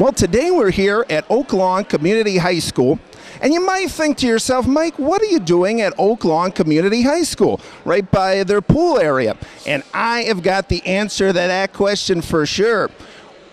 Well, today we're here at Oak Lawn Community High School. And you might think to yourself, Mike, what are you doing at Oak Lawn Community High School, right by their pool area? And I have got the answer to that question for sure.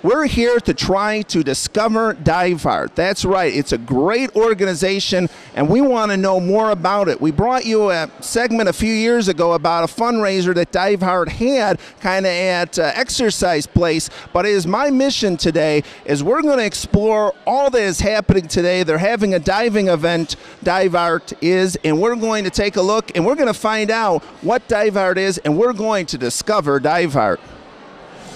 We're here to try to discover DiveHeart. That's right, it's a great organization, and we want to know more about it. We brought you a segment a few years ago about a fundraiser that DiveHeart had kind of at Exercise Place, but it is my mission today is we're going to explore all that is happening today. They're having a diving event, DiveHeart is, and we're going to take a look, and we're going to find out what DiveHeart is, and we're going to discover DiveHeart.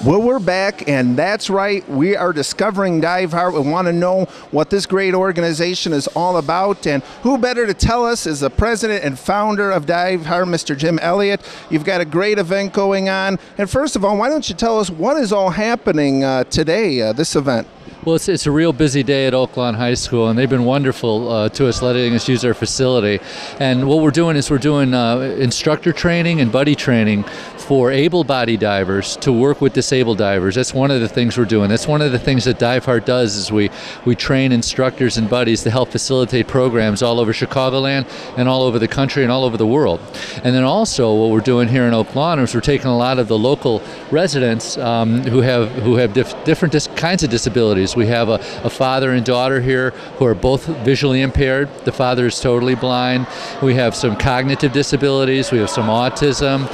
Well, we're back, and that's right, we are discovering DiveHeart. We want to know what this great organization is all about, and who better to tell us is the president and founder of DiveHeart, Mr. Jim Elliott. You've got a great event going on, and first of all, why don't you tell us what is all happening today, this event? Well, it's a real busy day at Oak Lawn High School, and they've been wonderful to us, letting us use their facility. And what we're doing is we're doing instructor training and buddy training for able-bodied divers to work with disabled divers. That's one of the things we're doing. That's one of the things that DiveHeart does is we train instructors and buddies to help facilitate programs all over Chicagoland and all over the country and all over the world. And then also what we're doing here in Oak Lawn is we're taking a lot of the local residents who have different kinds of disabilities. We have a father and daughter here who are both visually impaired. The father is totally blind. We have some cognitive disabilities. We have some autism,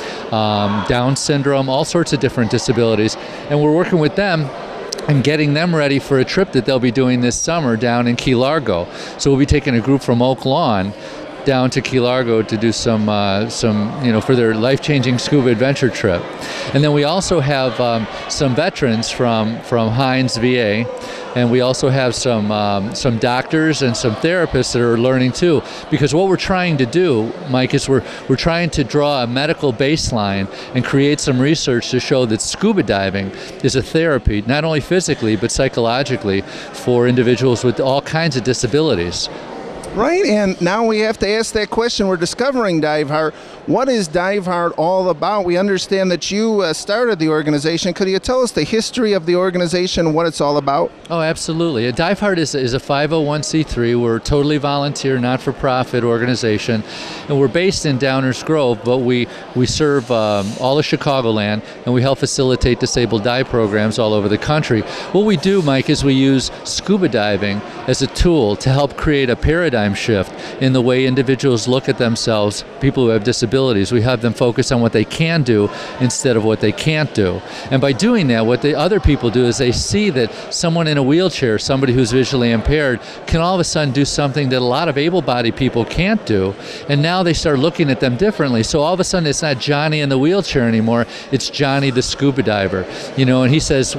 Down syndrome, all sorts of different disabilities. And we're working with them and getting them ready for a trip that they'll be doing this summer down in Key Largo. So we'll be taking a group from Oak Lawn down to Key Largo to do some for their life-changing scuba adventure trip. And then we also have some veterans from Hines VA, and we also have some doctors and some therapists that are learning too. Because what we're trying to do, Mike, is we're trying to draw a medical baseline and create some research to show that scuba diving is a therapy, not only physically but psychologically, for individuals with all kinds of disabilities. Right, and now we have to ask that question. We're discovering DiveHeart. What is DiveHeart all about? We understand that you started the organization. Could you tell us the history of the organization, what it's all about? Oh, absolutely. DiveHeart is a 501c3. We're a totally volunteer, not-for-profit organization, and we're based in Downers Grove, but we serve all of Chicagoland, and we help facilitate disabled dive programs all over the country. What we do, Mike, is we use scuba diving as a tool to help create a paradigm shift in the way individuals look at themselves, people who have disabilities. We have them focus on what they can do instead of what they can't do. And by doing that, what the other people do is they see that someone in a wheelchair, somebody who's visually impaired, can all of a sudden do something that a lot of able-bodied people can't do. And now they start looking at them differently. So all of a sudden it's not Johnny in the wheelchair anymore, it's Johnny the scuba diver. And he says,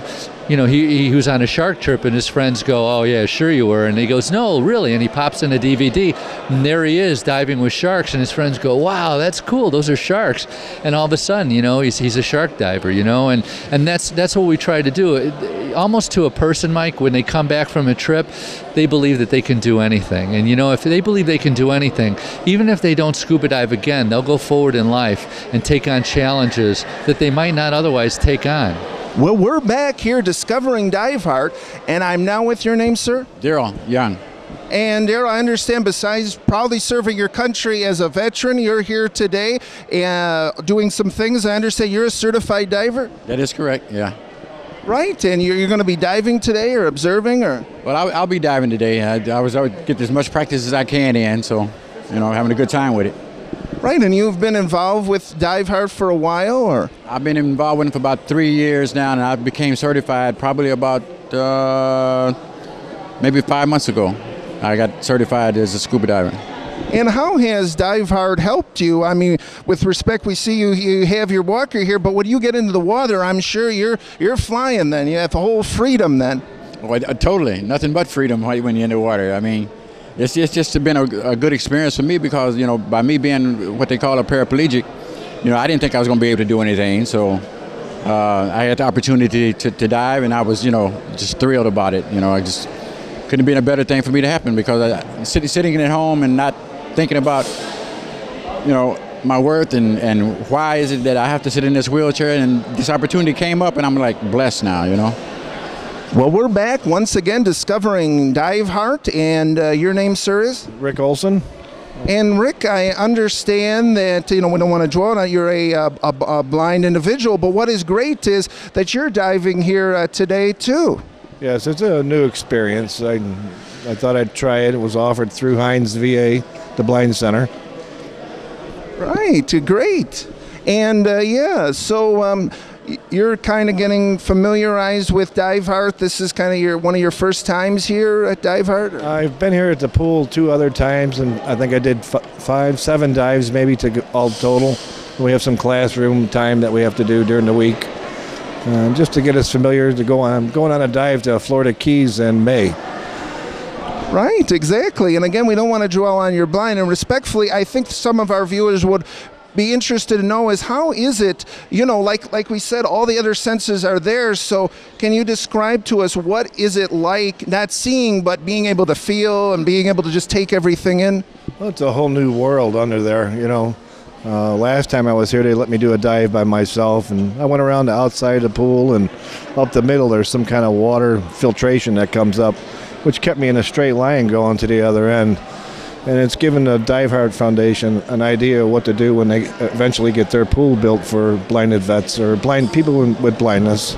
he was on a shark trip, and his friends go, "Oh yeah, sure you were." And he goes, "No, really." And he pops in a DVD, and there he is diving with sharks. And his friends go, "Wow, that's cool. Those are sharks." And all of a sudden, he's a shark diver. And that's what we try to do. Almost to a person, Mike, when they come back from a trip, they believe that they can do anything. And if they believe they can do anything, even if they don't scuba dive again, they'll go forward in life and take on challenges that they might not otherwise take on. Well, we're back here discovering DiveHeart, and I'm now with your name, sir? Daryl Young. And Daryl, I understand besides proudly serving your country as a veteran, you're here today doing some things. I understand you're a certified diver? That is correct, yeah. Right, and you're going to be diving today or observing? Or? Well, I'll be diving today. I would get as much practice as I can in, so, having a good time with it. Right, and you've been involved with DiveHeart for a while, or? I've been involved with it for about 3 years now, and I became certified probably about maybe 5 months ago. I got certified as a scuba diver. And how has DiveHeart helped you? I mean, with respect, we see you have your walker here, but when you get into the water, I'm sure you're flying then. You have a whole freedom then. Well, totally, nothing but freedom when you're in the water. I mean, it's just been a good experience for me because, by me being what they call a paraplegic, I didn't think I was going to be able to do anything. So I had the opportunity to dive, and I was, just thrilled about it. I just couldn't have been a better thing for me to happen because sitting at home and not thinking about, my worth and why is it that I have to sit in this wheelchair, and this opportunity came up, and I'm like blessed now, Well, we're back once again discovering DiveHeart, and your name, sir, is? Rick Olson. And Rick, I understand that, we don't want to dwell on it, you're a blind individual, but what is great is that you're diving here today, too. Yes, it's a new experience. I thought I'd try it. It was offered through Heinz VA, the Blind Center. Right, great. And so you're kind of getting familiarized with DiveHeart. This is kind of one of your first times here at DiveHeart? I've been here at the pool 2 other times, and I think I did 7 dives maybe all total. We have some classroom time that we have to do during the week. Just to get us familiar to going on a dive to Florida Keys in May. Right, exactly. And again, we don't want to dwell on your blind. And respectfully, I think some of our viewers would be interested to know is how is it, like we said, all the other senses are there. So can you describe to us what is it like, not seeing, but being able to feel and being able to just take everything in? Well, it's a whole new world under there, Last time I was here, they let me do a dive by myself, and I went around the outside of the pool, and up the middle there's some kind of water filtration that comes up, which kept me in a straight line going to the other end. And it's given the DiveHeart Foundation an idea of what to do when they eventually get their pool built for blinded vets or blind people with blindness.